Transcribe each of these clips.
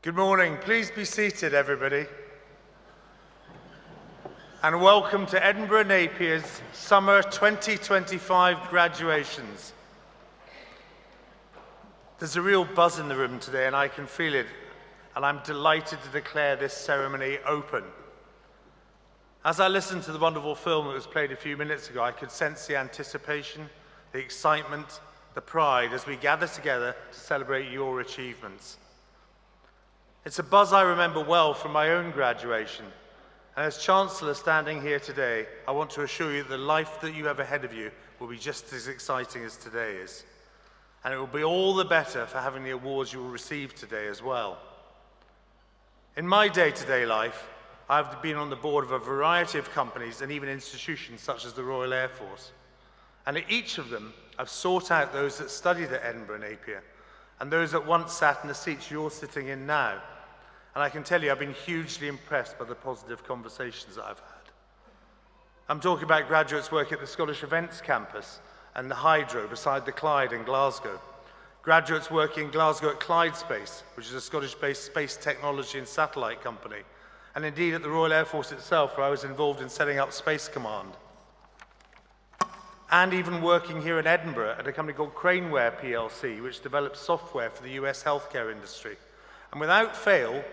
Good morning. Please be seated, everybody. And welcome to Edinburgh Napier's Summer 2025 graduations. There's a real buzz in the room today, and I can feel it, and I'm delighted to declare this ceremony open. As I listened to the wonderful film that was played a few minutes ago, I could sense the anticipation, the excitement, the pride as we gather together to celebrate your achievements. It's a buzz I remember well from my own graduation, and as Chancellor standing here today, I want to assure you that the life that you have ahead of you will be just as exciting as today is. And it will be all the better for having the awards you will receive today as well. In my day-to-day life, I've been on the board of a variety of companies and even institutions such as the Royal Air Force. And at each of them, I've sought out those that studied at Edinburgh Napier and those that once sat in the seats you're sitting in now. And I can tell you I've been hugely impressed by the positive conversations that I've had. I'm talking about graduates working at the Scottish Events Campus and the Hydro beside the Clyde in Glasgow. Graduates working in Glasgow at Clyde Space, which is a Scottish-based space technology and satellite company. And indeed at the Royal Air Force itself, where I was involved in setting up Space Command. And even working here in Edinburgh at a company called Craneware PLC, which develops software for the US healthcare industry. And without fail,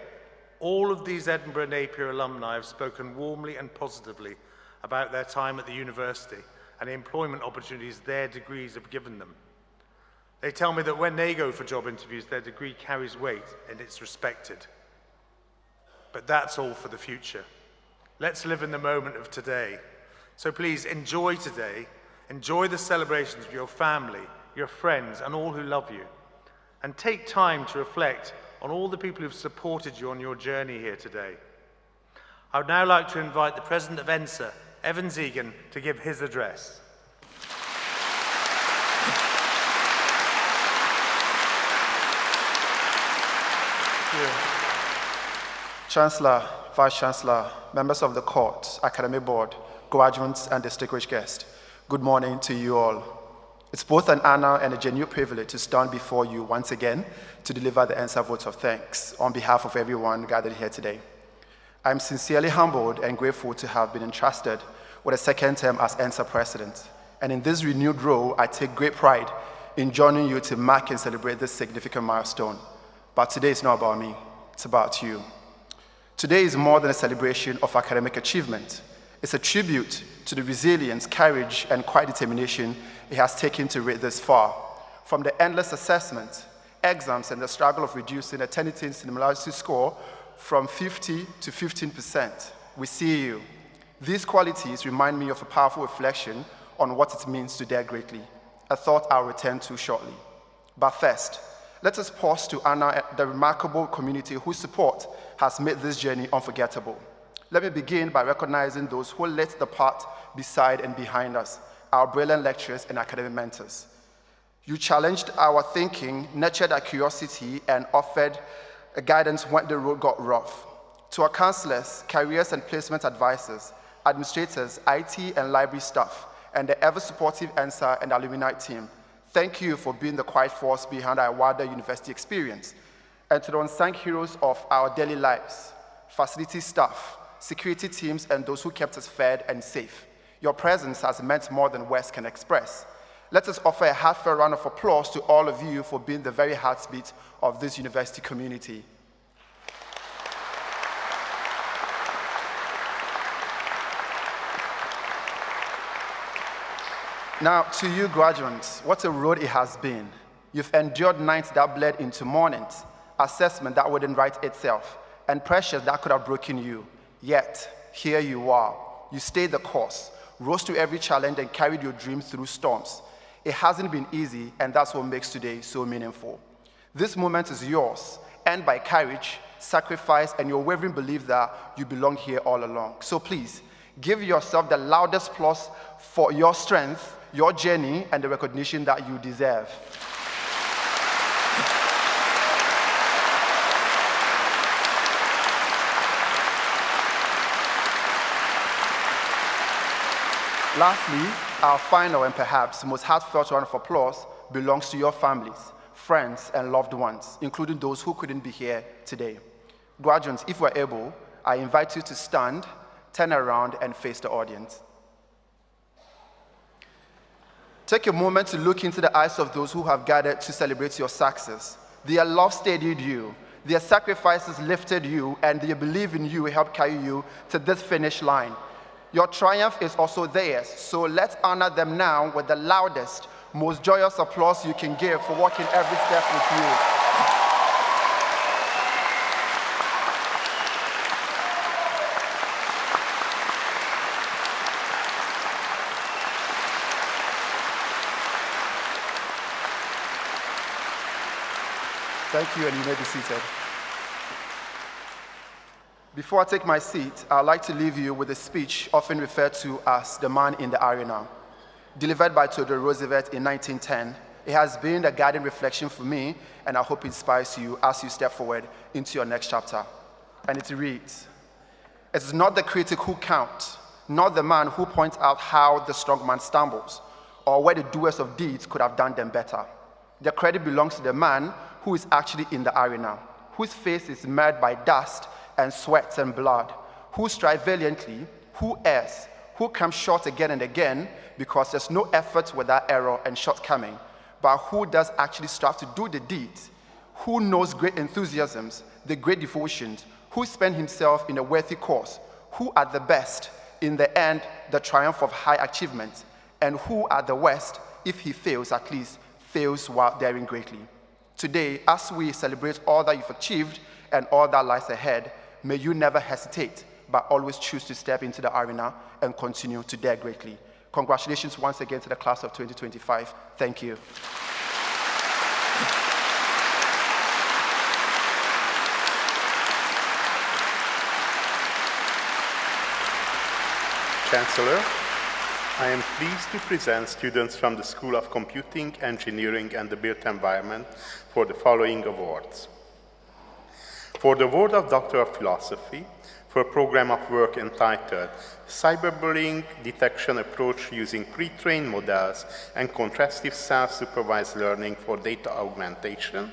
all of these Edinburgh Napier alumni have spoken warmly and positively about their time at the university and the employment opportunities their degrees have given them. They tell me that when they go for job interviews, their degree carries weight and it's respected. But that's all for the future. Let's live in the moment of today. So please enjoy today, enjoy the celebrations with your family, your friends, and all who love you. And take time to reflect on all the people who've supported you on your journey here today. I would now like to invite the President of ENSA, Evan Zegan, to give his address. Thank you. Chancellor, Vice-Chancellor, members of the court, academic board, graduates, and distinguished guests, good morning to you all. It's both an honor and a genuine privilege to stand before you once again to deliver the ENSA vote of thanks on behalf of everyone gathered here today. I'm sincerely humbled and grateful to have been entrusted with a second term as ENSA president. And in this renewed role, I take great pride in joining you to mark and celebrate this significant milestone. But today is not about me, it's about you. Today is more than a celebration of academic achievement. It's a tribute to the resilience, courage, and quiet determination it has taken to reach this far. From the endless assessment, exams, and the struggle of reducing a Tennyson similarity score from 50 to 15%, we see you. These qualities remind me of a powerful reflection on what it means to dare greatly, a thought I'll return to shortly. But first, let us pause to honor the remarkable community whose support has made this journey unforgettable. Let me begin by recognizing those who lit the path beside and behind us, our brilliant lecturers and academic mentors. You challenged our thinking, nurtured our curiosity, and offered guidance when the road got rough. To our counselors, careers and placement advisors, administrators, IT and library staff, and the ever-supportive ENSA and alumni team, thank you for being the quiet force behind our wider university experience. And to the unsung heroes of our daily lives, facility staff, security teams, and those who kept us fed and safe. Your presence has meant more than words can express. Let us offer a heartfelt round of applause to all of you for being the very heartbeat of this university community. Now, to you graduates, what a road it has been. You've endured nights that bled into mornings, assessment that wouldn't write itself, and pressures that could have broken you. Yet, here you are. You stayed the course, rose to every challenge, and carried your dreams through storms. It hasn't been easy, and that's what makes today so meaningful. This moment is yours, and by courage, sacrifice, and your wavering belief that you belong here all along. So please, give yourself the loudest applause for your strength, your journey, and the recognition that you deserve. Lastly, our final and perhaps most heartfelt round of applause belongs to your families. friends, and loved ones, including those who couldn't be here today. Graduates, if we're able, I invite you to stand, turn around, and face the audience. Take a moment to look into the eyes of those who have gathered to celebrate your success. Their love steadied you, their sacrifices lifted you, and their belief in you helped carry you to this finish line. Your triumph is also theirs, so let's honor them now with the loudest, most joyous applause you can give for walking every step with you. Thank you, and you may be seated. Before I take my seat, I'd like to leave you with a speech often referred to as the man in the arena. Delivered by Theodore Roosevelt in 1910, it has been a guiding reflection for me, and I hope it inspires you as you step forward into your next chapter. And it reads, "It is not the critic who counts, not the man who points out how the strong man stumbles, or where the doers of deeds could have done them better. The credit belongs to the man who is actually in the arena, whose face is marred by dust and sweat and blood, who strives valiantly, who errs, who comes short again and again, because there's no effort without error and shortcoming, but who does actually strive to do the deeds, who knows great enthusiasms, the great devotions, who spends himself in a worthy cause, who at the best, in the end, the triumph of high achievement, and who at the worst, if he fails, at least fails while daring greatly. Today, as we celebrate all that you've achieved and all that lies ahead, may you never hesitate, but always choose to step into the arena and continue to dare greatly. Congratulations once again to the class of 2025. Thank you. Chancellor, I am pleased to present students from the School of Computing, Engineering and the Built Environment for the following awards. For the award of Doctor of Philosophy, for a program of work entitled Cyberbullying Detection Approach Using Pre-trained Models and Contrastive Self-Supervised Learning for Data Augmentation,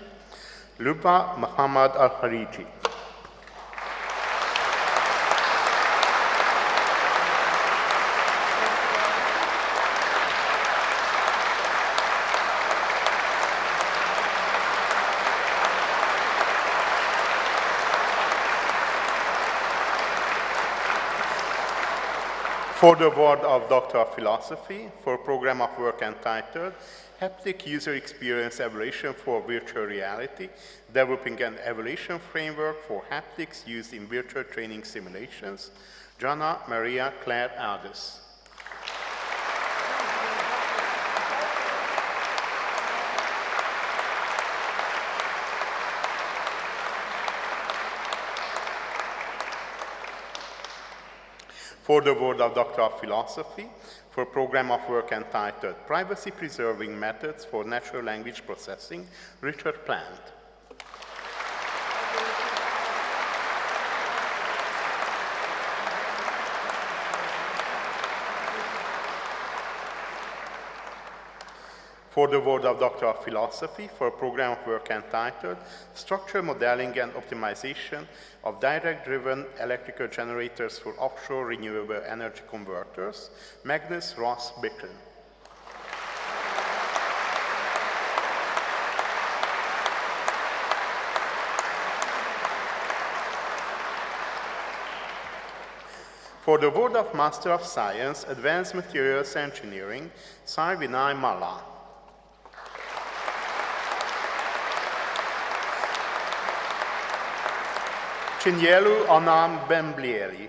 Luba Muhammad Al-Hariji. For the award of Doctor of Philosophy, for a program of work entitled Haptic User Experience Evaluation for Virtual Reality, Developing an Evaluation Framework for Haptics Used in Virtual Training Simulations, Jana Maria Claire Aldous. For the award of Doctor of Philosophy, for a program of work entitled Privacy Preserving Methods for Natural Language Processing, Richard Plant. For the award of Doctor of Philosophy, for a program of work entitled Structure Modeling and Optimization of Direct-Driven Electrical Generators for Offshore Renewable Energy Converters, Magnus Ross Bicklen. For the award of Master of Science, Advanced Materials Engineering, Sai Vinay Malla. Chinyelu Anam Bemblieli.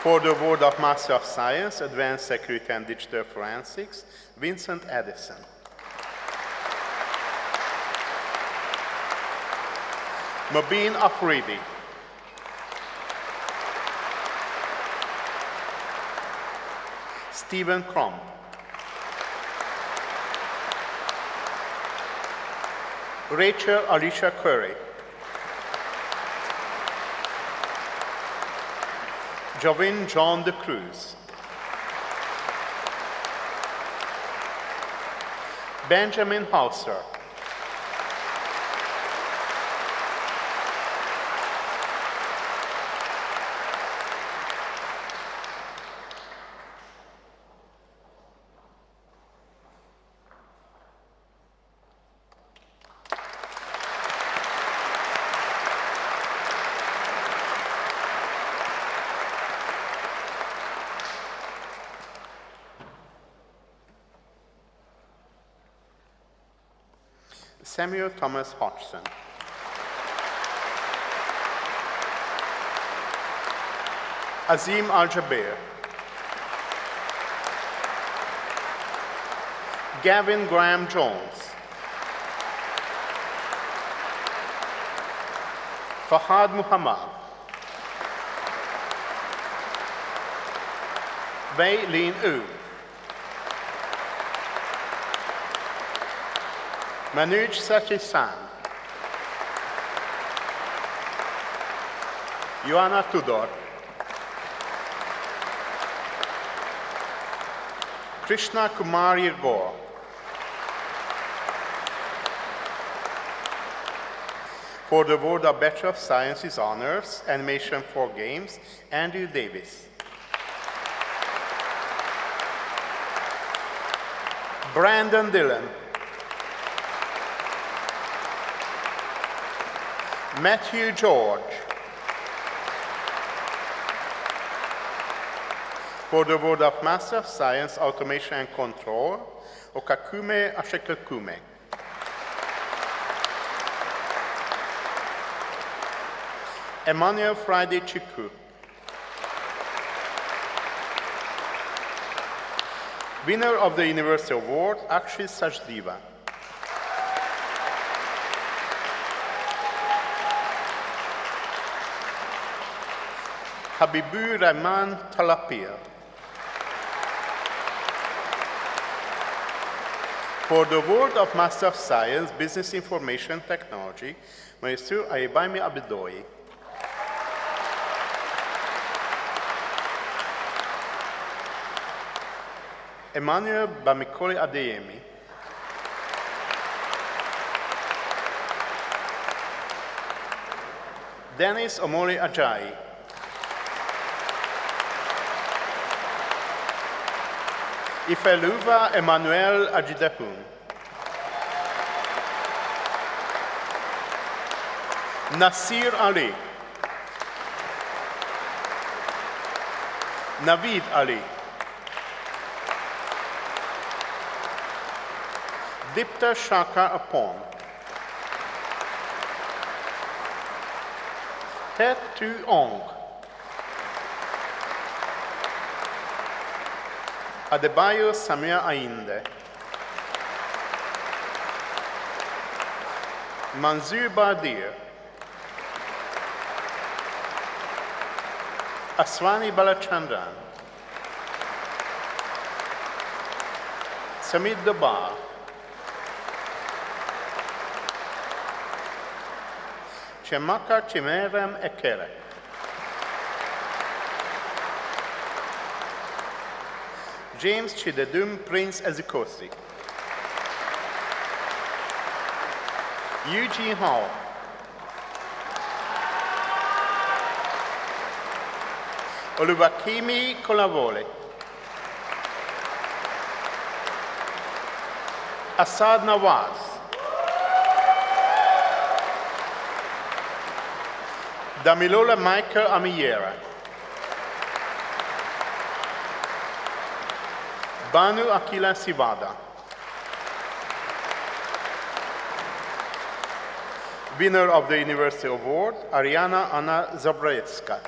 For the award of Master of Science, Advanced Security and Digital Forensics, Vincent Edison. Mabin Afridi. Stephen Crump. Rachel Alicia Curry. Jovin John de Cruz. Benjamin Hauser. Samuel Thomas Hodgson. Azim Al-Jaber. Gavin Graham Jones. Fahad Muhammad. Wei Lin U. Manuj Sachisan. Joanna Tudor. Krishna Kumar Irgor. For the award of Bachelor of Sciences Honors, Animation for Games, Andrew Davis. Brandon Dillon. Matthew George. For the award of Master of Science, Automation and Control, Okakume Ashikakume. Emmanuel Friday Chiku. Winner of the University Award, Akshit Sachdeva. Habibur Rahman Talapia. For the award of Master of Science, Business Information Technology, Maestro Aibaimi Abidoi. Emmanuel Bamikole Adeyemi. Dennis Omori Ajayi. Ifeluva Emmanuel Ajidahun. Nasir Ali. Naveed Ali. Dipta Shaka Apon. Het Tu Ong. Adebayo Samia Ainde. Manzur Bardir. Aswani Balachandran. Samid Dabar. Chemaka Chimerem Ekere. James Chidedum Prince Ezikosi. Eugene Hall. Olubakimi Kolavole. Assad Nawaz. Damilola Michael Amiyera. Banu Akila Sivada. Winner of the University Award, Ariana Anna Zabretska.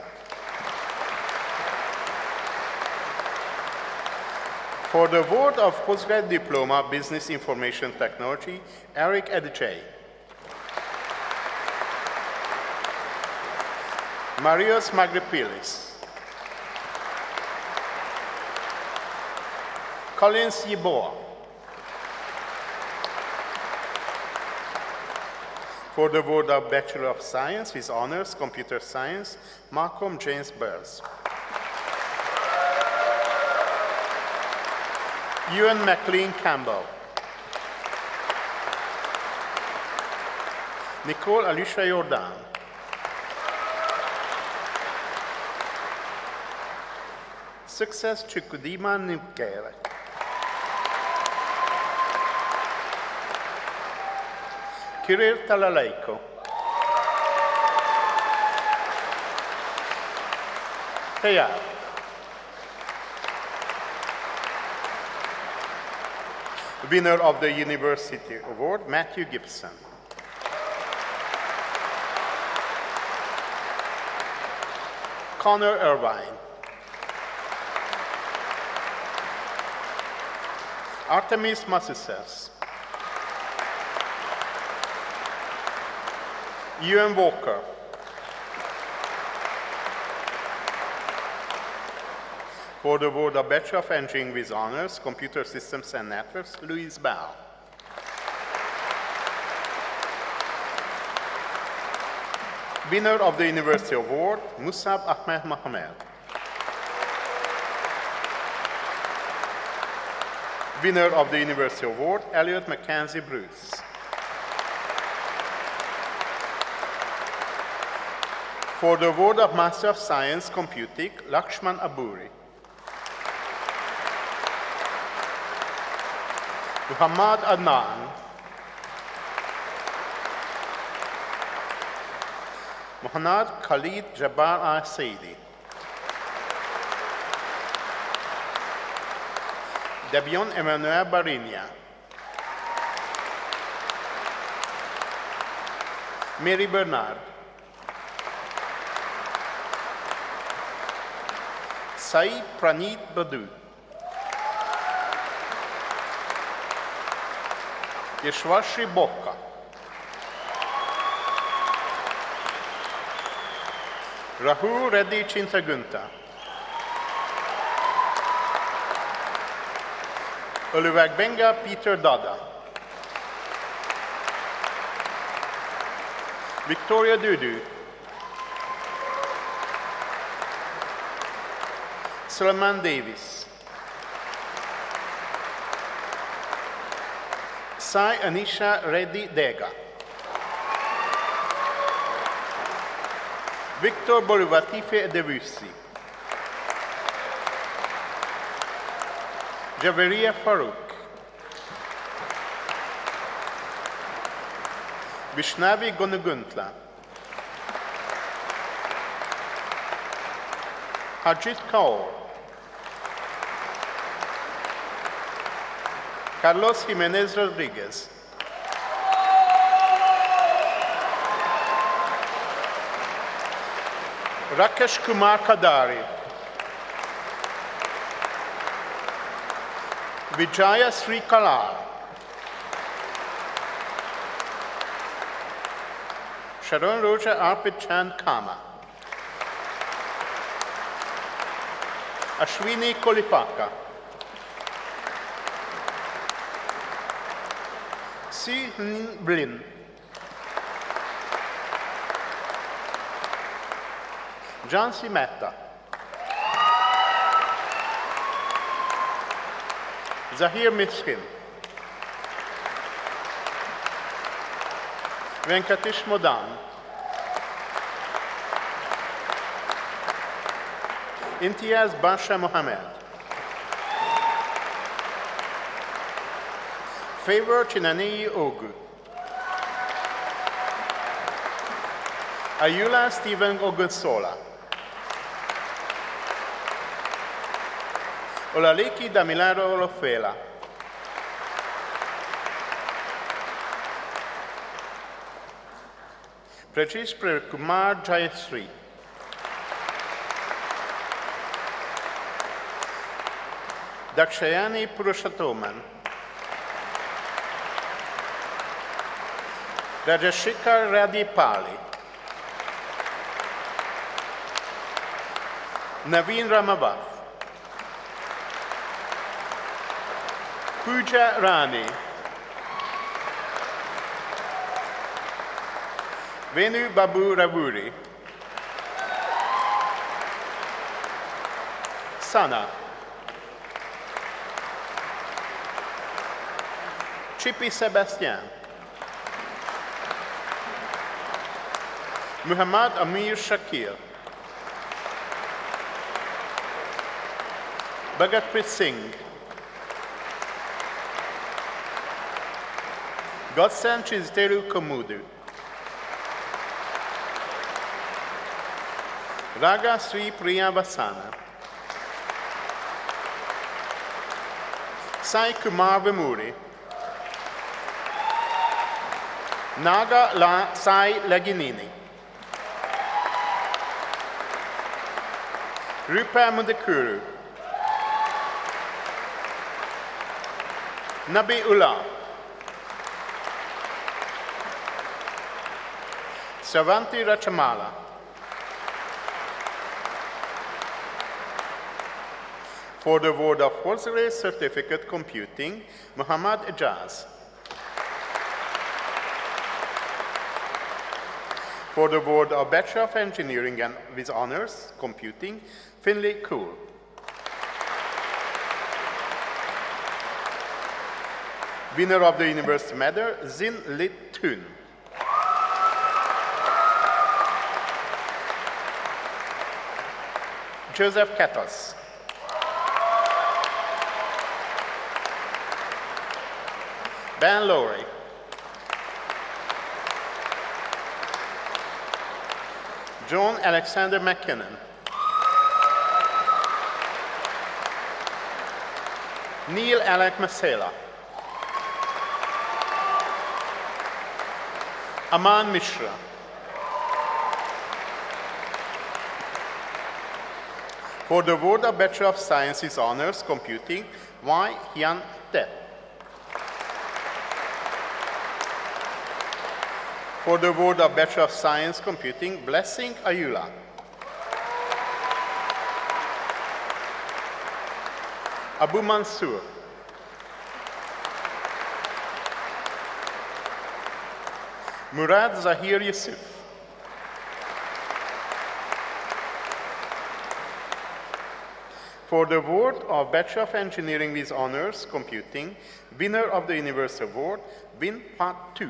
For the award of Postgrad Diploma, Business Information Technology, Eric Edjay. Marios Magripilis. Collins Yeboah. For the award of Bachelor of Science with Honors, Computer Science, Malcolm James Burrs. Ewan McLean Campbell. Nicole Alicia Jordan. Success Chikudima Nimkere. Kirill Talaleiko. Teyar. Winner of the University Award, Matthew Gibson. Connor Irvine. Artemis Masisevs. Ewan Walker. For the award of Bachelor of Engineering with Honors, Computer Systems and Networks, Louise Bell. Winner of the University Award, Musab Ahmed Mohamed. Winner of the University Award, Elliot Mackenzie Bruce. For the award of Master of Science Computing, Lakshman Aburi. Muhammad Adnan. Muhammad Khalid Jabbar Al-Saidi. Debion Emmanuel Barinia. Mary Bernard. Saeed Praneet Badu. Yashwashri Bokka. Rahul Reddy Chintagunta. Oluvagbenga Peter Dada. Victoria Dudu. Sulaiman Davis. Sai Anisha Reddy Dega. Victor Bolivatife Debussy. Javeria Farouk. Vishnavi Gonuguntla. Harjit Kaur. Carlos Jimenez Rodriguez. Rakesh Kumar Kadari. Vijaya Sri Kalar. Sharon Roja Arpit Chand Kama. Ashwini Kolipaka. Si Nin Blin. Jansi Mehta. Zahir Miskin. Venkatesh Modan. Imtiaz Basha Mohammed. Favor Chinanei Ogu. Ayula Stephen Ogunsola. Olaleki Damilaro Olofela. Prachish Kumar Jayasri. Dakshayani Purushottoman. Rajashikar Radipali. Naveen Ramavat. Pooja Rani. Venu Babu Ravuri. Sana. Chippy Sebastian. Muhammad Amir Shakir, Bhagatprit Singh, Godsen Chiziteru Komudu, Raga Sri Priya Vasana, Sai Kumar Vemuri, Naga La Sai Laginini, Rupa Mudekuru, Nabi Ullah, Savanti Rachamala, for the award of Horsley Certificate Computing, Muhammad Ejaz. For the award of Bachelor of Engineering and with Honors Computing, Finley Cool. Winner of the University Medal, Zin Lit Thun. Joseph Katos. Ben Lowry. John Alexander McKinnon. Neil Alec Masela. Aman Mishra. For the award of Bachelor of Sciences Honors Computing, Y. Hyun Tet. For the award of Bachelor of Science Computing, Blessing Ayula. Abu Mansour. Murad Zahir Yusuf. For the award of Bachelor of Engineering with Honors Computing, winner of the Universal Award, Win Part 2.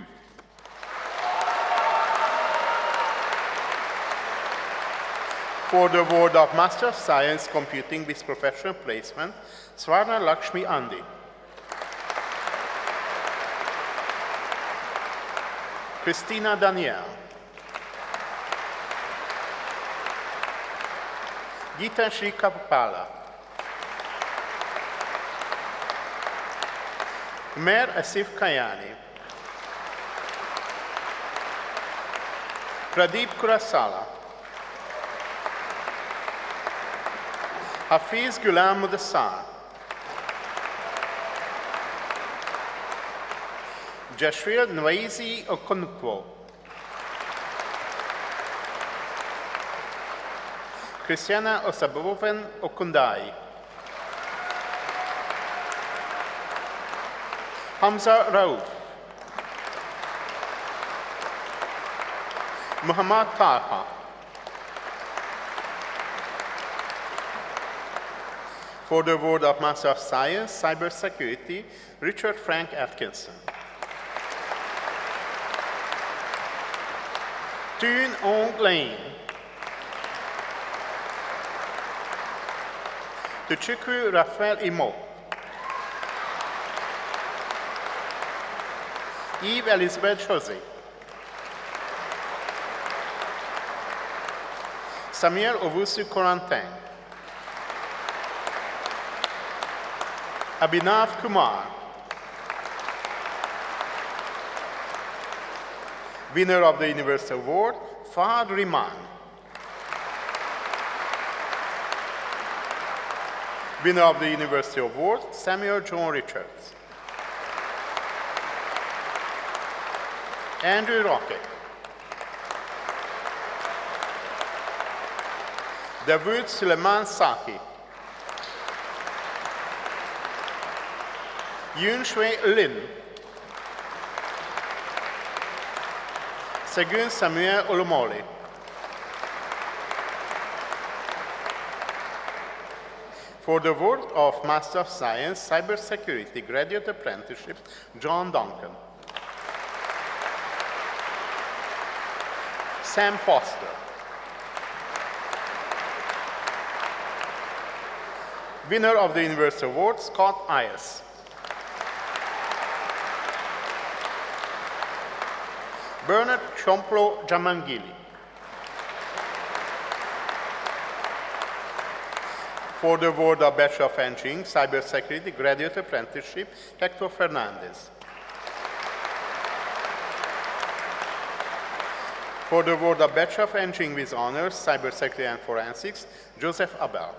For the award of Master of Science Computing with Professional Placement, Swarna Lakshmi Andi. Christina Danielle. Gita Shri Kapala. Umer Asif Kayani. Pradeep Kurasala. Hafiz Ghulam Mudassar. Jashwir Nwaizi Okonkwo. Christiana Osaboven Okundai. Hamza Rauf. Muhammad Taha. For the award of Master of Science, Cybersecurity, Richard Frank Atkinson. Thun Ong Lane. Tuchukwu Raphael Imo. Eve Elizabeth Jose. Samuel Owusu Corentin. Abhinav Kumar. Winner of the Universal Award, Fahad Riman. Winner of the University Award, Samuel John Richards. Andrew Rocket. Dawood Suleiman Saki. Yun Shui Lin. Segun Samuel Olomole. For the award of Master of Science, Cybersecurity Graduate Apprenticeship, Sam Foster. Winner of the University Award, Scott Ayers. Bernard Chomplo Jamangili. For the award of Bachelor of Engineering, Cybersecurity Graduate Apprenticeship, Hector Fernandez. For the award of Bachelor of Engineering with Honors, Cybersecurity and Forensics, Joseph Abel.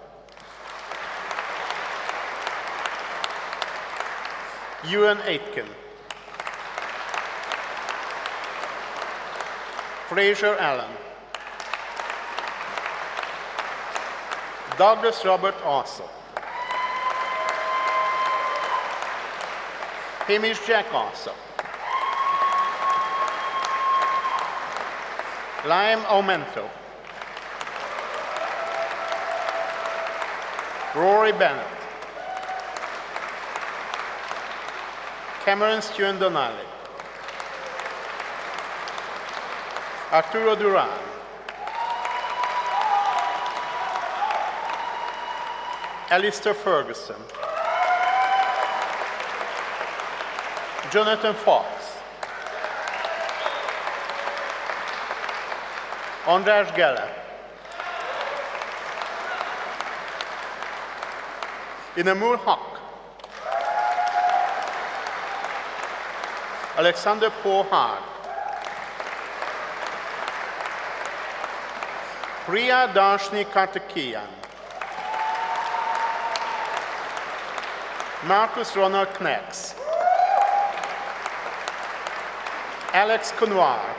Ewan Aitken. Fraser Allen. Douglas Robert Ossop. Hamish Jack Ossop. Liam Aumento. Rory Bennett. Cameron Stewart Donnelly. Arturo Duran. Alistair Ferguson. Jonathan Fox. András Gelle. Inamul Haq. Alexander Paul Hart. Priya Darshni Kartakian. Marcus Ronald Knex. Alex Kunwar.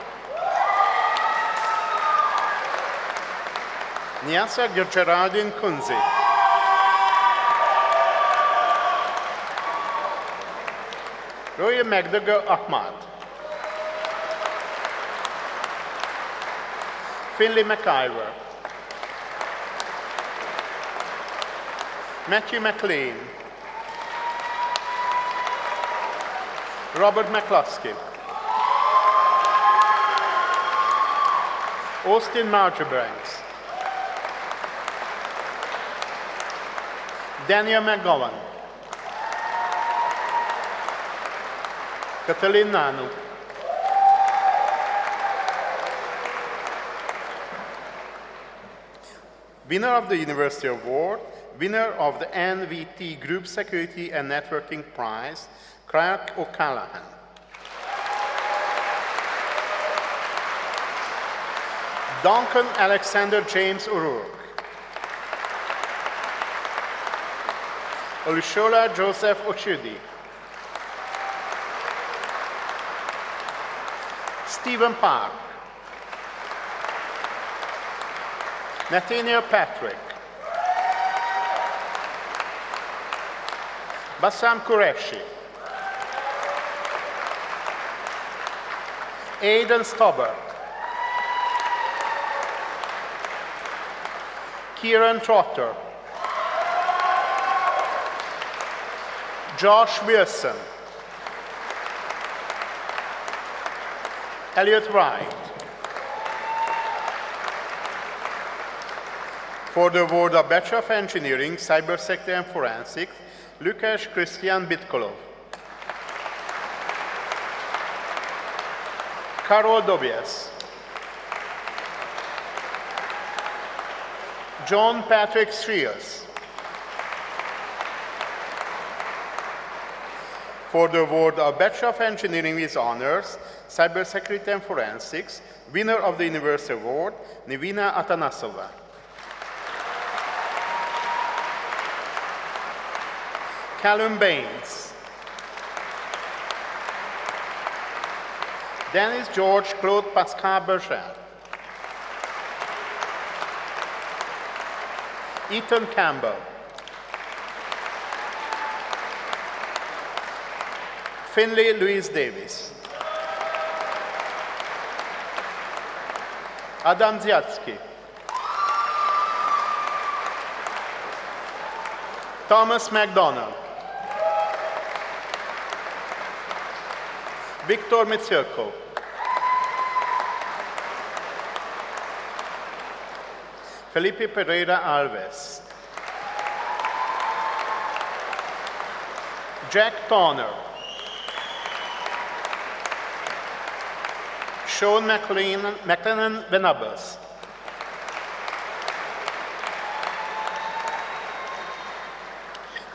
Nyasa Geraldine Kunzi. Roya Magdaga Ahmad. Finley McIver. Matthew McLean. Robert McCluskey. Austin Marjobranks. Daniel McGowan. Katalin Nanu. Winner of the University Award, winner of the NVT Group Security and Networking Prize, Craig O'Callaghan. Duncan Alexander James O'Rourke. Olushola Joseph Ochudi. Stephen Park. Nathaniel Patrick. Bassam Qureshi. Aidan Stobbart. Kieran Trotter. Josh Wilson. Elliot Wright. For the award of Bachelor of Engineering, Cybersecurity and Forensics, Lukáš Christian Bitkolov. Karol Dobies. John Patrick Streers. For the award of Bachelor of Engineering with Honors, Cybersecurity and Forensics, winner of the University Award, Nivina Atanasova. Callum Baines. Dennis George Claude Pascal Berger. Ethan Campbell. Finley Louise Davis. Adam Ziatsky. Thomas McDonald. Viktor Mitsilko. Felipe Pereira Alves. Jack Tonner. Sean McLennan Venables.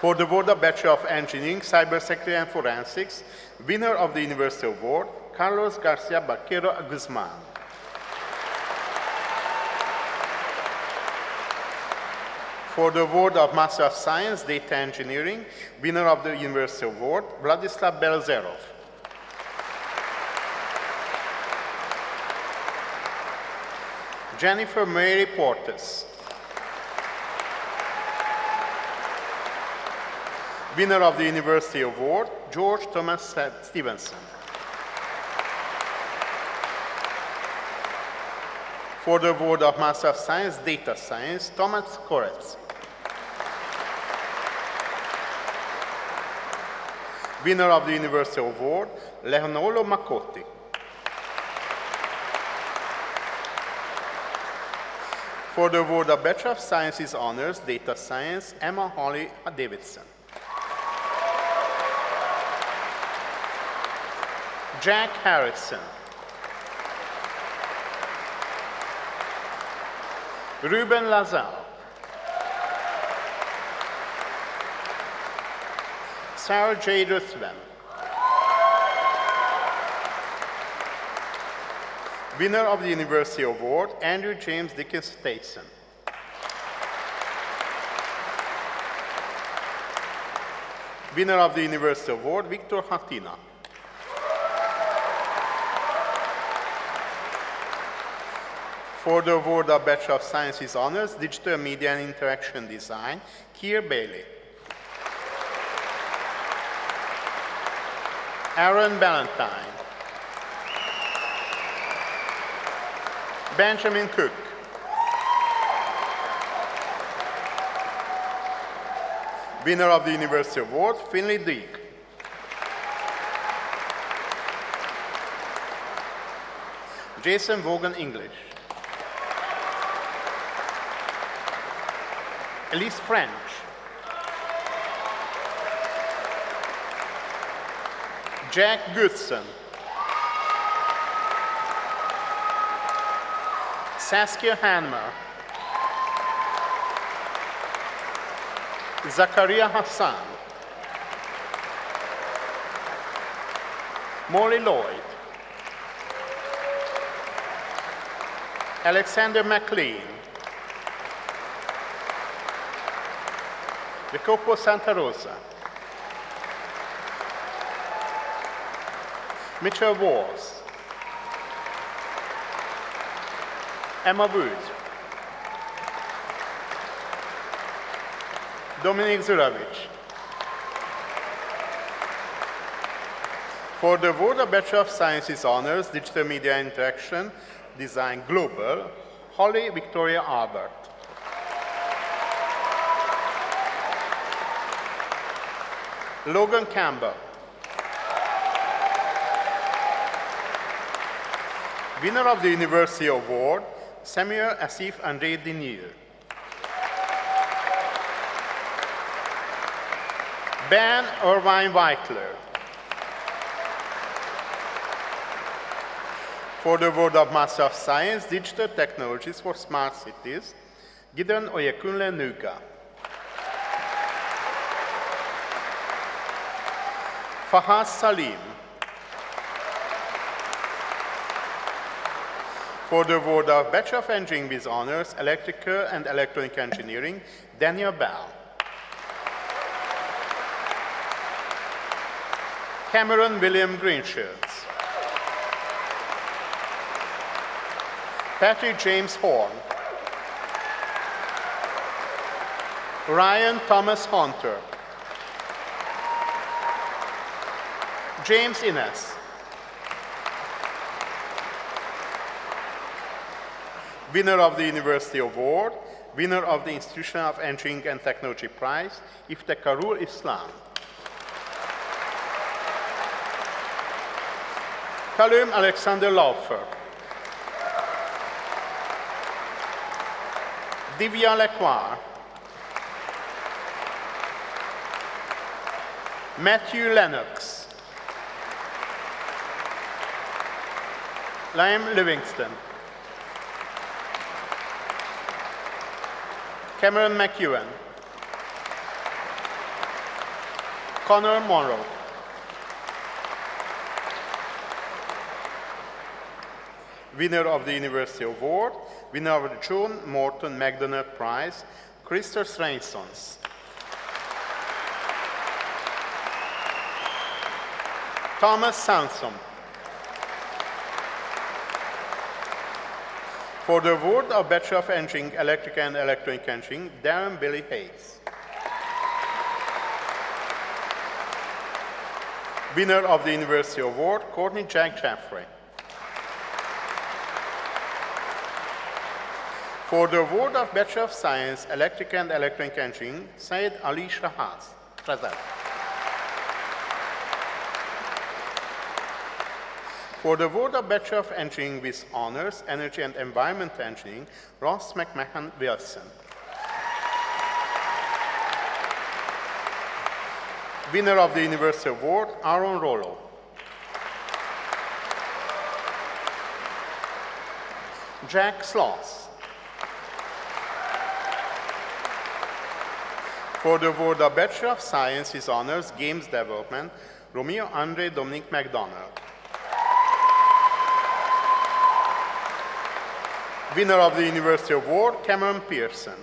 For the award of Bachelor of Engineering, Cybersecurity and Forensics, winner of the University Award, Carlos Garcia Baquero Guzman. For the award of Master of Science, Data Engineering, winner of the University Award, Vladislav Belzerov. Jennifer Mary Portes. Winner of the University Award, George Thomas Stevenson. For the award of Master of Science, Data Science, Thomas Koretz. Winner of the University Award, Leonolo Macotti. For the award of Bachelor of Sciences Honors, Data Science, Emma Holly Davidson. Jack Harrison. Ruben Lazar. Sarah J. Ruthven. Winner of the University Award, Andrew James Dickens Tayson. Winner of the University Award, Victor Hatina. For the award of Bachelor of Sciences Honors, Digital Media and Interaction Design, Keir Bailey. Aaron Ballantyne. Benjamin Cook. Winner of the University Award, Finley Deek. Jason Vaughan English. Elise French. Jack Goodson. Saskia Hanmer. Zakaria Hassan. Molly Lloyd. Alexander McLean. Jacopo Santa Rosa. Mitchell Walls. Emma Wood. Dominic Zuravich. For the award of Bachelor of Sciences Honors, Digital Media Interaction Design Global, Holly Victoria Albert. Logan Campbell. Winner of the University Award, Samuel Asif André Dinier. Ben Irvine Weitler. For the award of Master of Science, Digital Technologies for Smart Cities, Gideon Oyekunle Nuga. Fahad Salim. For the award of Bachelor of Engineering with Honors, Electrical and Electronic Engineering, Daniel Bell. Cameron William Greenshirts. Patrick James Horn. Ryan Thomas Hunter. James Innes. Winner of the University Award, winner of the Institution of Engineering and Technology Prize, Iftekharul Islam. Callum Alexander Laufer. Divya Lecoir, Matthew Lennox, Liam Livingston, Cameron McEwen, Connor Monroe, winner of the University Award, winner of the John Morton MacDonald Prize, Christos Reinsons. Thomas Sansom. For the award of Bachelor of Engineering, Electrical and Electronic Engineering, Darren Billy Hayes. Winner of the University Award, Courtney Jack Jeffrey. For the award of Bachelor of Science, Electrical and Electronic Engineering, Syed Ali Shahaz. Present. For the award of Bachelor of Engineering with Honors, Energy and Environment Engineering, Ross McMahon Wilson. Winner of the University Award, Aaron Rollo. Jack Sloss. For the award of Bachelor of Science with Honors, Games Development, Romeo Andre Dominic MacDonald. Winner of the University Award, Cameron Pearson.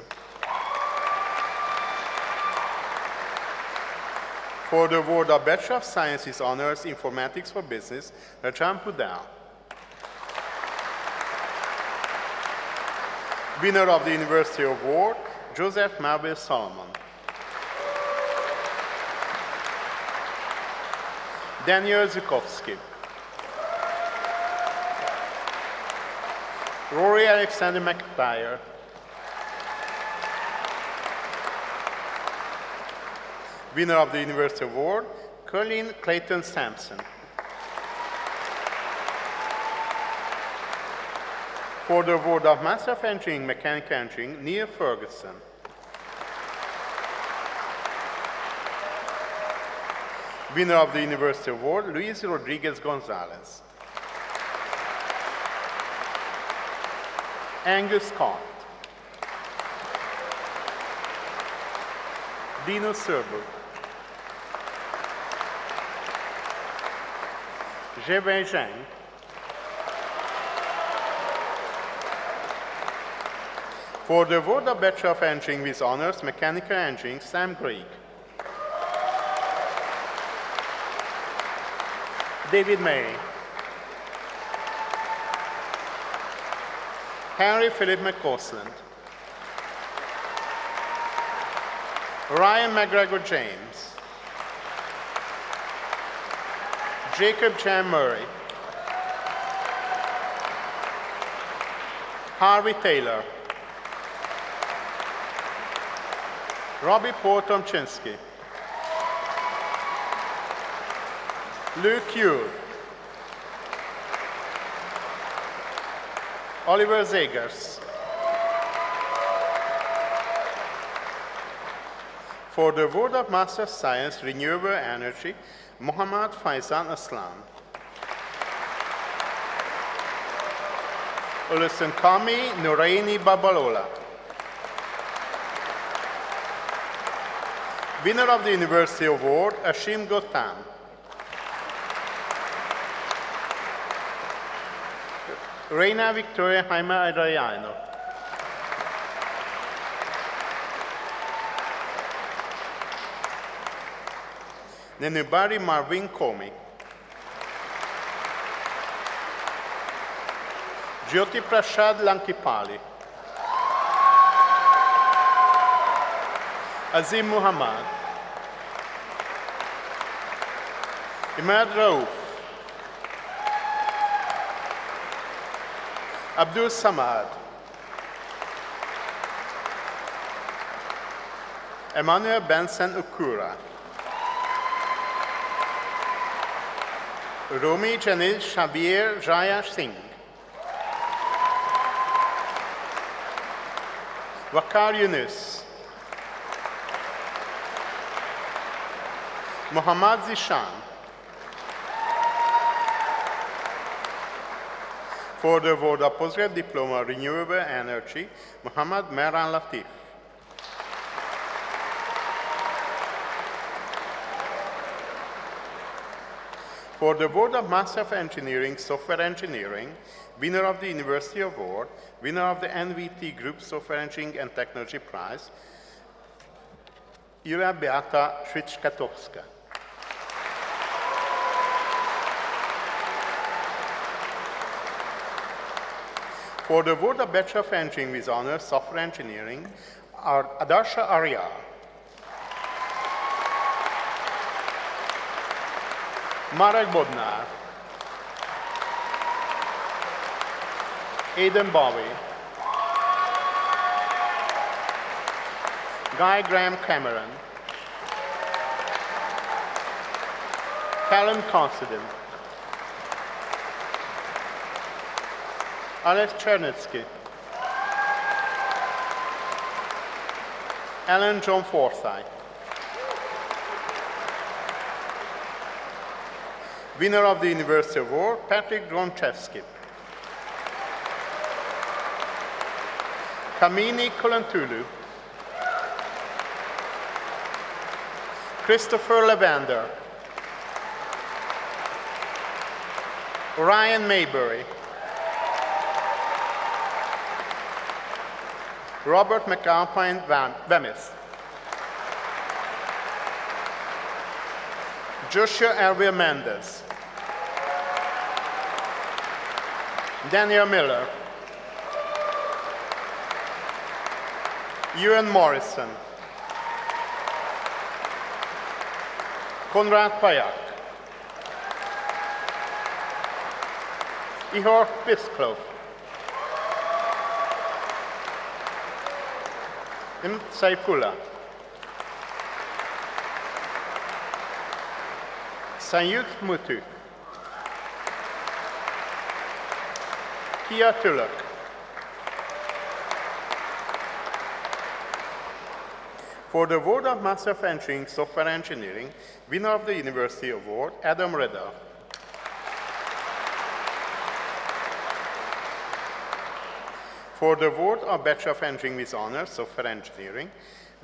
For the award of Bachelor of Science with Honors, Informatics for Business, Rajan Pudal. Winner of the University Award, Joseph Marble Solomon. Daniel Zukowski. Rory Alexander McIntyre. Winner of the University Award, Colleen Clayton Sampson. For the award of Master of Engineering, Mechanical Engineering, Neil Ferguson. Winner of the University Award, Luis Rodriguez Gonzalez. Angus Scott. Dino Serbo. Zhewei Zhang. For the award of Bachelor of Engineering with Honors, Mechanical Engineering, Sam Greig. David May. Henry Philip McCausland. Ryan McGregor James. Jacob Jan Murray. Harvey Taylor. Robbie Paul Tomczynski. Luke Yu. Oliver Zegers. For the award of Master of Science, Renewable Energy, Mohammad Faizan Aslam. Ulsan Kami Noraini Babalola. Winner of the University Award, Ashim Gotan. Reina Victoria Jaime Adriano. Nenubari Marvin Comey. Jyoti Prashad Lankipali. Azim Muhammad. Imad Rauf. Abdul Samad. Emmanuel Benson Ukura. Romi Janil Shabir Jaya Singh. Wakar Yunus, Mohammad Zishan. For the award of Postgrad Diploma Renewable Energy, Mohammad Mehran Latif. For the award of Master of Engineering, Software Engineering, winner of the University Award, winner of the NVT Group Software Engineering and Technology Prize, Julia Beata Schwitzkatowska. For the award of Bachelor of Engineering with Honors, Software Engineering, are Adarsha Arya. Marek Bodnar, Aidan Bowie, Guy Graham Cameron, Callum Considine, Alex Chernitsky, Alan John Forsyth, winner of the University Award, Patrick Gronchevsky, Kamini Kolantulu, Christopher Levander, Ryan Maybury, Robert McAlpine Wemyss, Joshua Elvia Mendes, Daniel Miller, Ewan Morrison, Konrad Payak, Ihor Pisklov, Im Saifullah, Sanyut Mutu, Kia Tulak, for the award of Master of Engineering, Software Engineering, winner of the University Award, Adam Reda. For the award of Bachelor of Engineering with Honors, Software Engineering,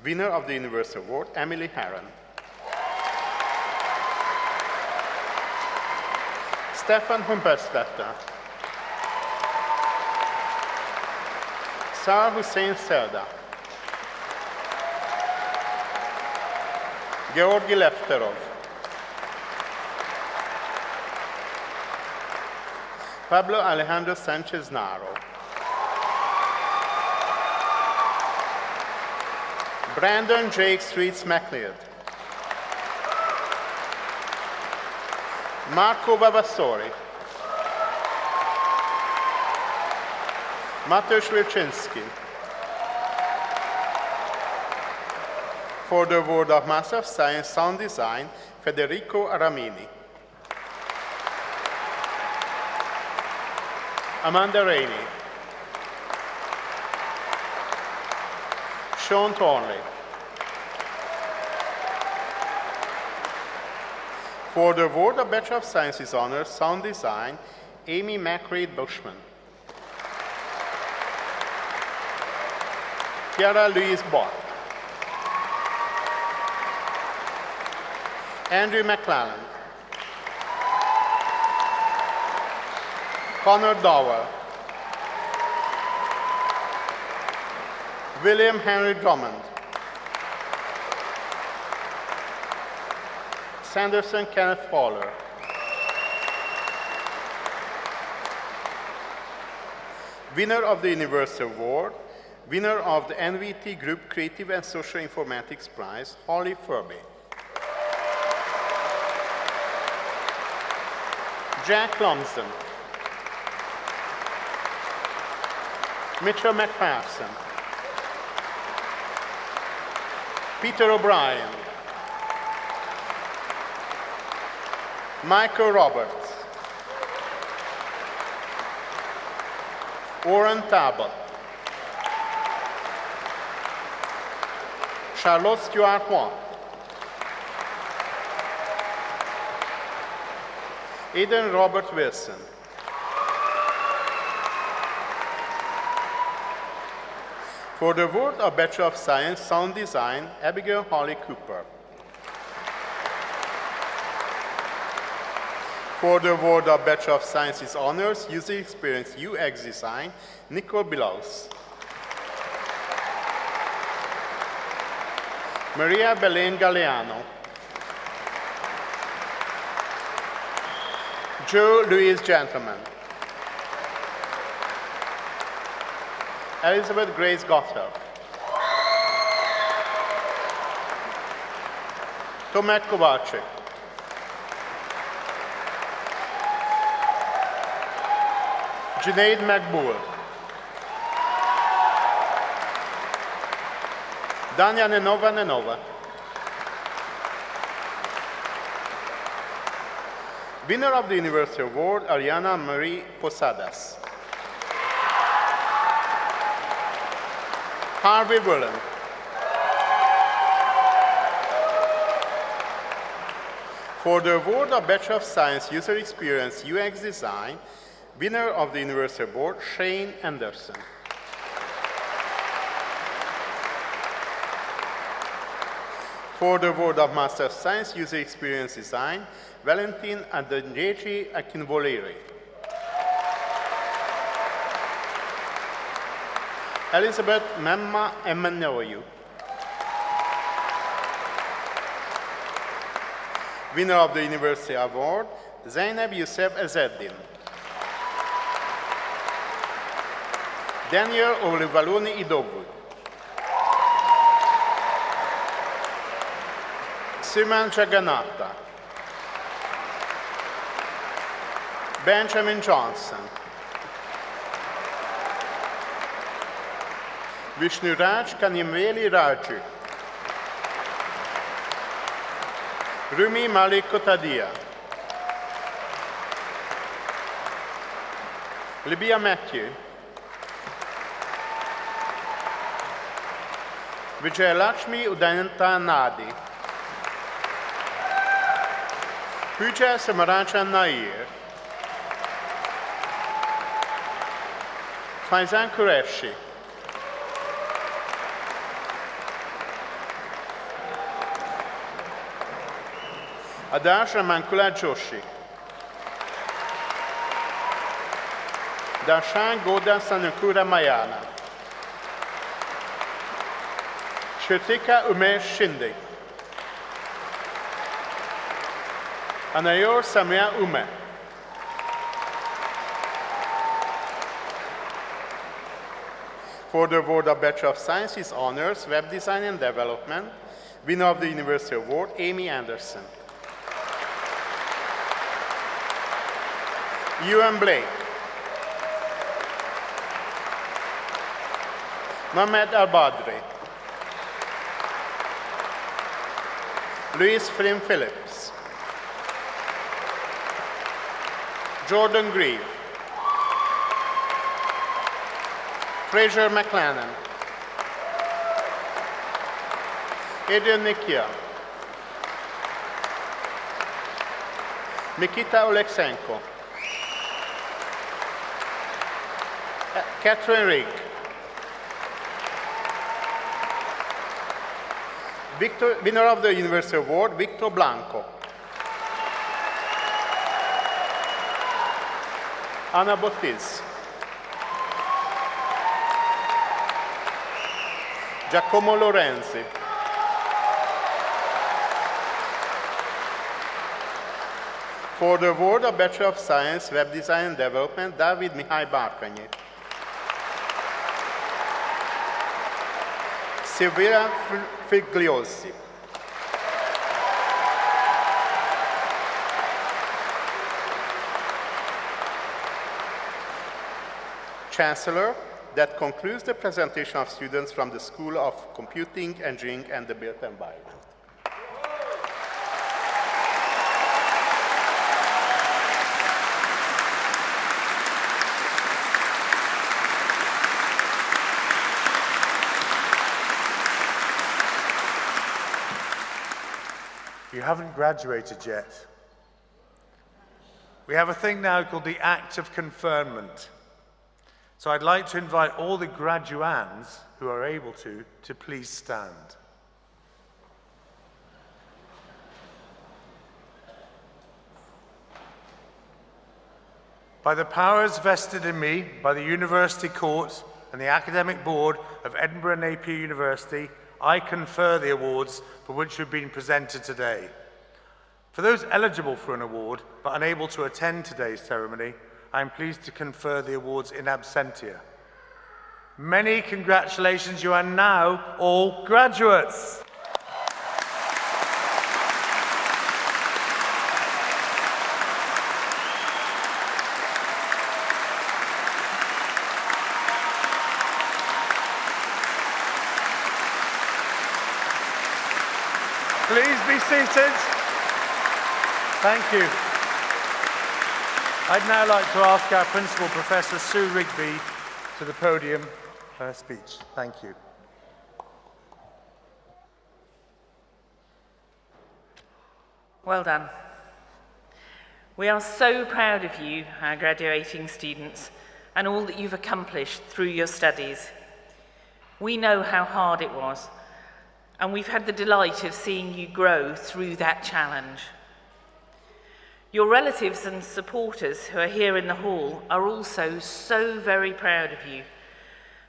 winner of the University Award, Emily Herron. Stefan Humberstetter, Sarah Hussein Selda, Georgi Lefterov, Pablo Alejandro Sanchez Naro, Brandon Jake Streets McLeod, Marco Vavassori, Mateusz Wilczynski. For the award of Master of Science Sound Design, Federico Aramini. Amanda Rainey, Sean Thornley. For the award of Bachelor of Sciences Honors, Sound Design, Amy McRae Bushman. Kiara Louise Bott. Andrew McClellan. Connor Dower. William Henry Drummond. Sanderson Kenneth Fowler. Winner of the University Award, winner of the NVT Group Creative and Social Informatics Prize, Holly Furby. Jack Lumsden. Mitchell McPherson. Peter O'Brien. Michael Roberts. Oren Talbot. Charlotte Stewart Watt, Aidan Robert Wilson, for the award of Bachelor of Science, Sound Design, Abigail Holly Cooper. For the award of Bachelor of Sciences Honors, User Experience UX Design, Nicole Bilaus. Maria Belen Galeano. Joe Louise Gentleman. Elizabeth Grace Gotthelf. Tomek Kovalczyk. Junaid Makbul. Dania Nenova. Winner of the University Award, Ariana Marie Posadas. Harvey Willen. For the award of Bachelor of Science User Experience UX Design, winner of the University Award, Shane Anderson. For the award of Master of Science User Experience Design, Valentin Adanjeji Akinvoleri. Elizabeth Memma Emmanuel. Winner of the University Award, Zainab Youssef Ezzeddin. Daniel Olivaluni Idobu. Simon Jagannatha. Benjamin Johnson. Vishnuraj Kanimveli Raju. Rumi Malik Kotadia. Libya Matthew. Vijayalakshmi Udayanta Nadi. Puja Samarajan Nair. Faizan Qureshi. Adarsh Ramankula Joshi. Darshan Goda Sanukura Mayana. Shrutika Umesh Shinde. Anayor Samia Ume. For the award of Bachelor of Sciences Honors, Web Design and Development, winner of the University Award, Amy Anderson. Ewan Blake. Mohamed Al-Badri. Louis Frim Phillips. Jordan Grieve. Fraser McLennan. Adrian Nikia. Nikita Oleksenko. Catherine Rigg. Winner of the University Award, Victor Blanco. Anna Bottiz. Giacomo Lorenzi. For the award of Bachelor of Science, Web Design and Development, David Mihai Barkanyi. Silvia Figliosi. Chancellor, that concludes the presentation of students from the School of Computing, Engineering, and the Built Environment. You haven't graduated yet. We have a thing now called the Act of Conferment. So I'd like to invite all the graduands who are able to please stand. By the powers vested in me by the University Court and the Academic Board of Edinburgh Napier University, I confer the awards for which you've been presented today. For those eligible for an award but unable to attend today's ceremony, I am pleased to confer the awards in absentia. Many congratulations, you are now all graduates. Please be seated. Thank you. I'd now like to ask our Principal, Professor Sue Rigby, to the podium for her speech. Thank you. Well done. We are so proud of you, our graduating students, and all that you've accomplished through your studies. We know how hard it was, and we've had the delight of seeing you grow through that challenge. Your relatives and supporters who are here in the hall are also so very proud of you,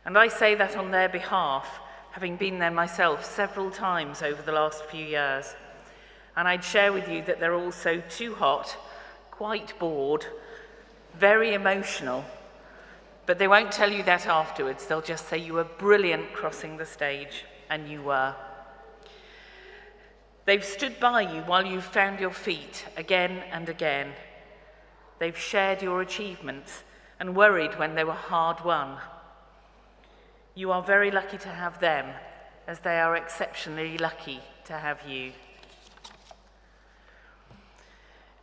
and I say that on their behalf, having been there myself several times over the last few years. And I'd share with you that they're also too hot, quite bored, very emotional, but they won't tell you that afterwards. They'll just say you were brilliant crossing the stage, and you were. They've stood by you while you've found your feet again and again. They've shared your achievements and worried when they were hard won. You are very lucky to have them, as they are exceptionally lucky to have you.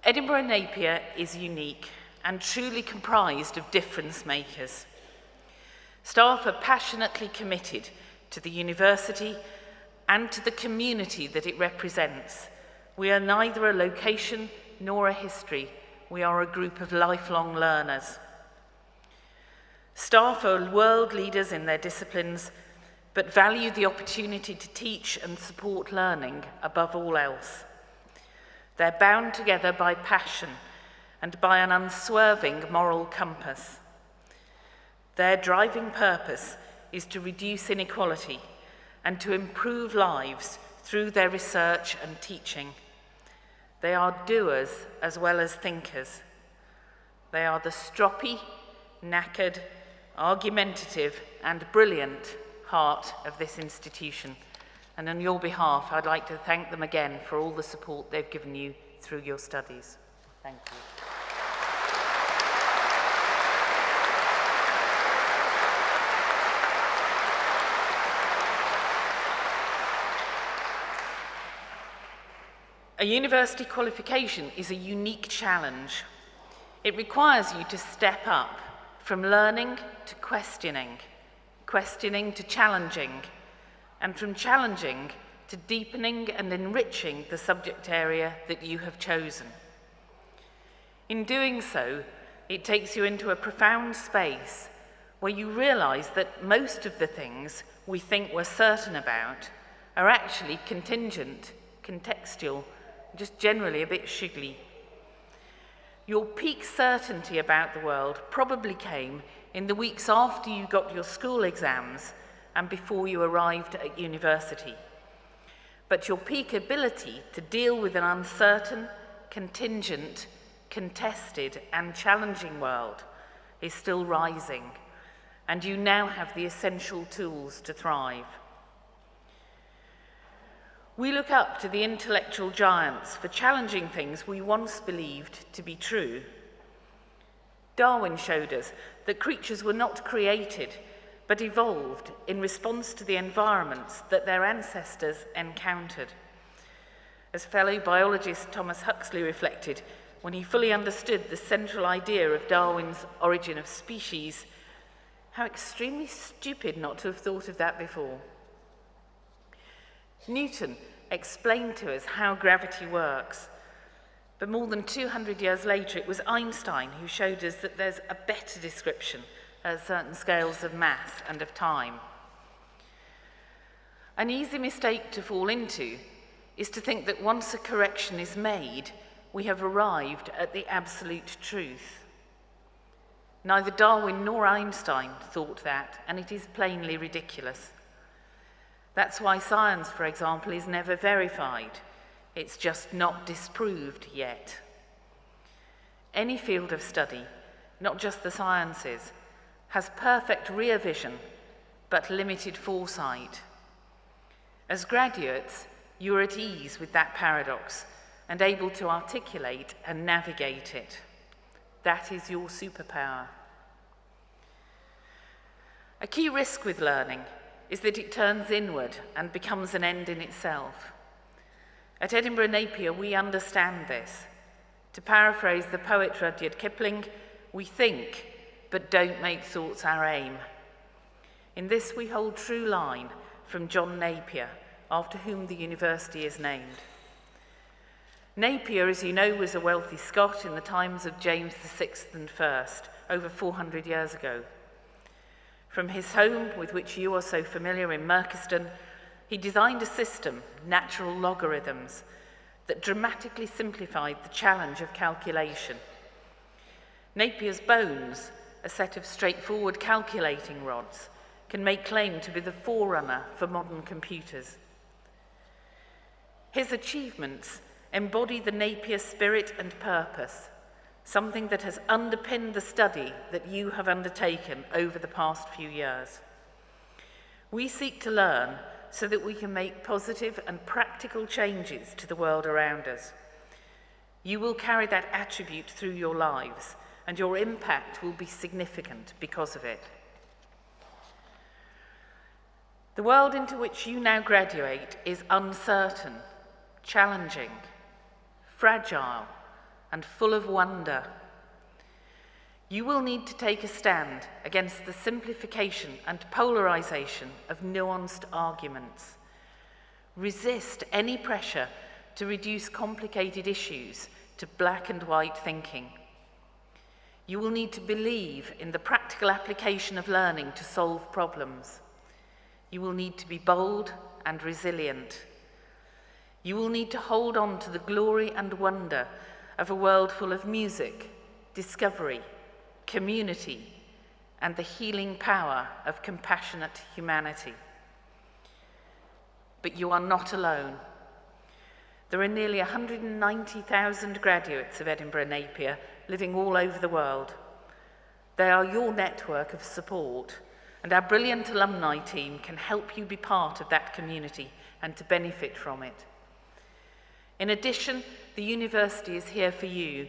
Edinburgh Napier is unique and truly comprised of difference makers. Staff are passionately committed to the university and to the community that it represents. We are neither a location nor a history. We are a group of lifelong learners. Staff are world leaders in their disciplines, but value the opportunity to teach and support learning above all else. They're bound together by passion and by an unswerving moral compass. Their driving purpose is to reduce inequality and to improve lives through their research and teaching. They are doers as well as thinkers. They are the stroppy, knackered, argumentative, and brilliant heart of this institution. And on your behalf, I'd like to thank them again for all the support they've given you through your studies. Thank you. A university qualification is a unique challenge. It requires you to step up from learning to questioning, questioning to challenging, and from challenging to deepening and enriching the subject area that you have chosen. In doing so, it takes you into a profound space where you realize that most of the things we think we're certain about are actually contingent, contextual, just generally a bit shiggly. Your peak certainty about the world probably came in the weeks after you got your school exams and before you arrived at university. But your peak ability to deal with an uncertain, contingent, contested, and challenging world is still rising, and you now have the essential tools to thrive. We look up to the intellectual giants for challenging things we once believed to be true. Darwin showed us that creatures were not created, but evolved in response to the environments that their ancestors encountered. As fellow biologist Thomas Huxley reflected when he fully understood the central idea of Darwin's Origin of Species, how extremely stupid not to have thought of that before. Newton explained to us how gravity works. But more than 200 years later, it was Einstein who showed us that there's a better description at certain scales of mass and of time. An easy mistake to fall into is to think that once a correction is made, we have arrived at the absolute truth. Neither Darwin nor Einstein thought that, and it is plainly ridiculous. That's why science, for example, is never verified. It's just not disproved yet. Any field of study, not just the sciences, has perfect rear vision, but limited foresight. As graduates, you are at ease with that paradox and able to articulate and navigate it. That is your superpower. A key risk with learning is that it turns inward and becomes an end in itself. At Edinburgh Napier, we understand this. To paraphrase the poet Rudyard Kipling, we think, but don't make thoughts our aim. In this we hold true line from John Napier, after whom the university is named. Napier, as you know, was a wealthy Scot in the times of James VI and I, over 400 years ago. From his home, with which you are so familiar in Merchiston, he designed a system, natural logarithms, that dramatically simplified the challenge of calculation. Napier's bones, a set of straightforward calculating rods, can make claim to be the forerunner for modern computers. His achievements embody the Napier spirit and purpose, something that has underpinned the study that you have undertaken over the past few years. We seek to learn so that we can make positive and practical changes to the world around us. You will carry that attribute through your lives, and your impact will be significant because of it. The world into which you now graduate is uncertain, challenging, fragile, and full of wonder. You will need to take a stand against the simplification and polarization of nuanced arguments. Resist any pressure to reduce complicated issues to black and white thinking. You will need to believe in the practical application of learning to solve problems. You will need to be bold and resilient. You will need to hold on to the glory and wonder of a world full of music, discovery, community, and the healing power of compassionate humanity. But you are not alone. There are nearly 190,000 graduates of Edinburgh Napier living all over the world. They are your network of support, and our brilliant alumni team can help you be part of that community and to benefit from it. In addition, the university is here for you,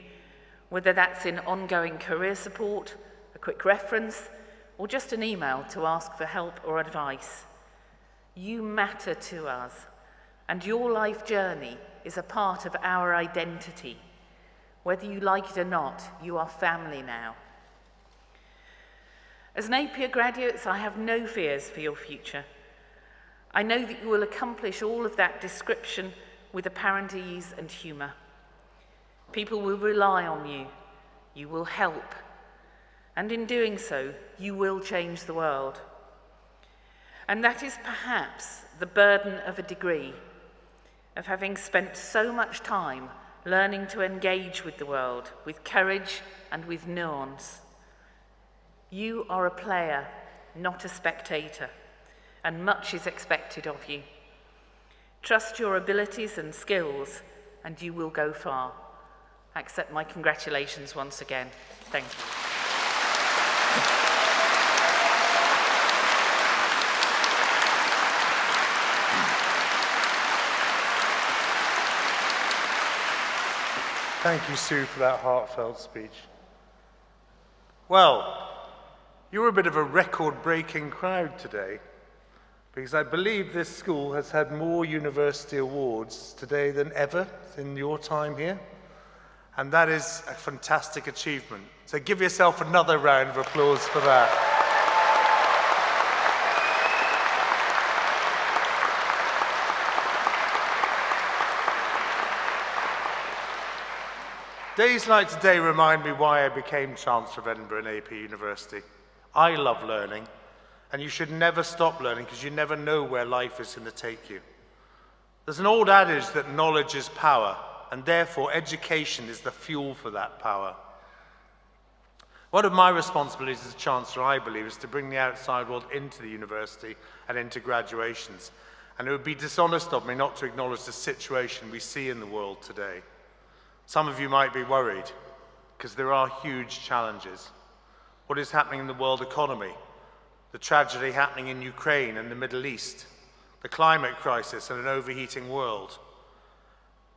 whether that's in ongoing career support, a quick reference, or just an email to ask for help or advice. You matter to us, and your life journey is a part of our identity. Whether you like it or not, you are family now. As Napier graduates, I have no fears for your future. I know that you will accomplish all of that description with apparent ease and humour. People will rely on you. You will help. And in doing so, you will change the world. And that is perhaps the burden of a degree, of having spent so much time learning to engage with the world with courage and with nuance. You are a player, not a spectator, and much is expected of you. Trust your abilities and skills, and you will go far. Accept my congratulations once again. Thank you. Thank you, Sue, for that heartfelt speech. Well, you're a bit of a record-breaking crowd today, because I believe this school has had more university awards today than ever in your time here. And that is a fantastic achievement. So give yourself another round of applause for that. Days like today remind me why I became Chancellor of Edinburgh Napier University. I love learning, and you should never stop learning because you never know where life is going to take you. There's an old adage that knowledge is power, and therefore education is the fuel for that power. One of my responsibilities as Chancellor, I believe, is to bring the outside world into the university and into graduations. And it would be dishonest of me not to acknowledge the situation we see in the world today. Some of you might be worried, because there are huge challenges. What is happening in the world economy, the tragedy happening in Ukraine and the Middle East, the climate crisis and an overheating world.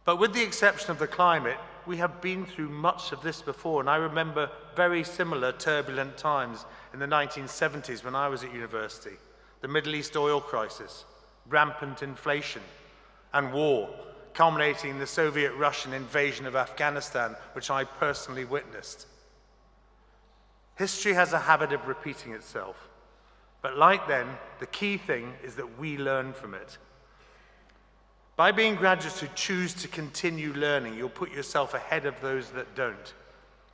But with the exception of the climate, we have been through much of this before, and I remember very similar turbulent times in the 1970s when I was at university. The Middle East oil crisis, rampant inflation, and war, culminating in the Soviet-Russian invasion of Afghanistan, which I personally witnessed. History has a habit of repeating itself, but like then, the key thing is that we learn from it. By being graduates who choose to continue learning, you'll put yourself ahead of those that don't,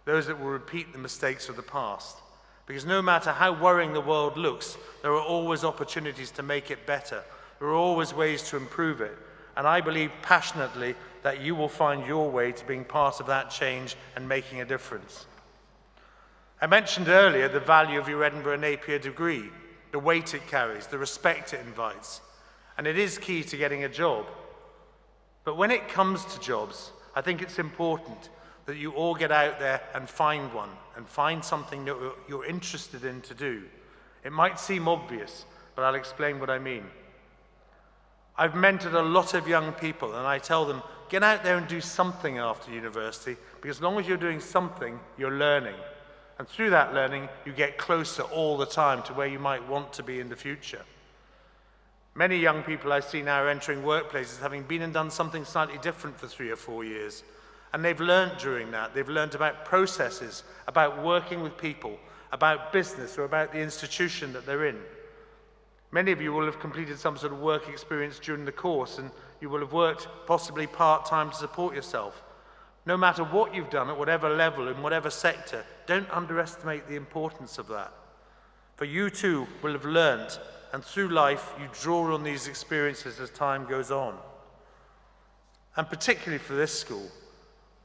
those that will repeat the mistakes of the past. Because no matter how worrying the world looks, there are always opportunities to make it better. There are always ways to improve it. And I believe passionately that you will find your way to being part of that change and making a difference. I mentioned earlier the value of your Edinburgh Napier degree, the weight it carries, the respect it invites. And it is key to getting a job. But when it comes to jobs, I think it's important that you all get out there and find one, and find something that you're interested in to do. It might seem obvious, but I'll explain what I mean. I've mentored a lot of young people, and I tell them, get out there and do something after university, because as long as you're doing something, you're learning. And through that learning, you get closer all the time to where you might want to be in the future. Many young people I see now are entering workplaces having been and done something slightly different for 3 or 4 years. And they've learned during that. They've learned about processes, about working with people, about business, or about the institution that they're in. Many of you will have completed some sort of work experience during the course, and you will have worked possibly part-time to support yourself. No matter what you've done at whatever level, in whatever sector, don't underestimate the importance of that. For you too will have learned, and through life you draw on these experiences as time goes on. And particularly for this school,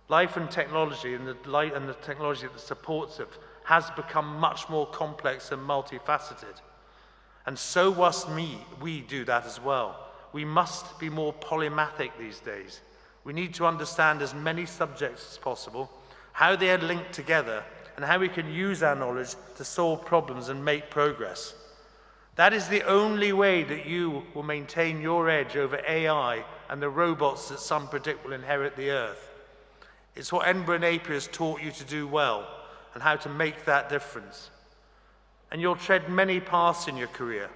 life and technology and the technology that supports it has become much more complex and multifaceted. And so must we do that as well. We must be more polymathic these days. We need to understand as many subjects as possible, how they are linked together, and how we can use our knowledge to solve problems and make progress. That is the only way that you will maintain your edge over AI and the robots that some predict will inherit the earth. It's what Edinburgh Napier has taught you to do well, and how to make that difference. And you'll tread many paths in your career,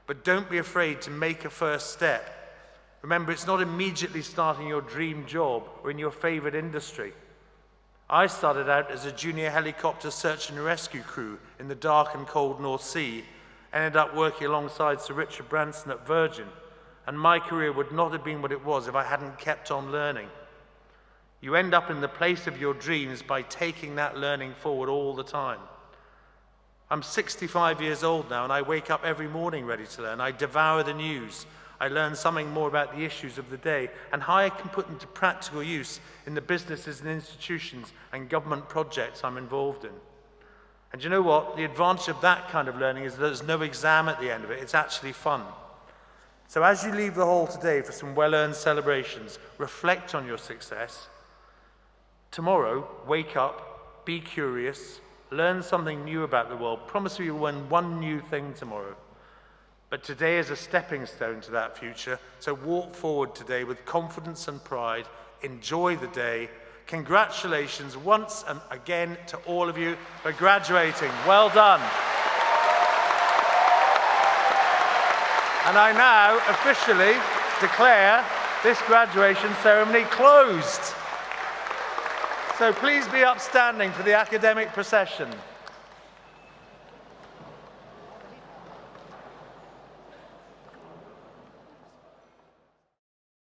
but don't be afraid to make a first step. Remember, it's not immediately starting your dream job or in your favorite industry. I started out as a junior helicopter search and rescue crew in the dark and cold North Sea, ended up working alongside Sir Richard Branson at Virgin, and my career would not have been what it was if I hadn't kept on learning. You end up in the place of your dreams by taking that learning forward all the time. I'm 65 years old now, and I wake up every morning ready to learn. I devour the news. I learn something more about the issues of the day and how I can put them to practical use in the businesses and institutions and government projects I'm involved in. And you know what? The advantage of that kind of learning is that there's no exam at the end of it. It's actually fun. So as you leave the hall today for some well-earned celebrations, reflect on your success. Tomorrow, wake up, be curious, learn something new about the world. Promise me you'll learn one new thing tomorrow. But today is a stepping stone to that future, so walk forward today with confidence and pride. Enjoy the day. Congratulations once and again to all of you for graduating. Well done. And I now officially declare this graduation ceremony closed. So please be upstanding for the academic procession.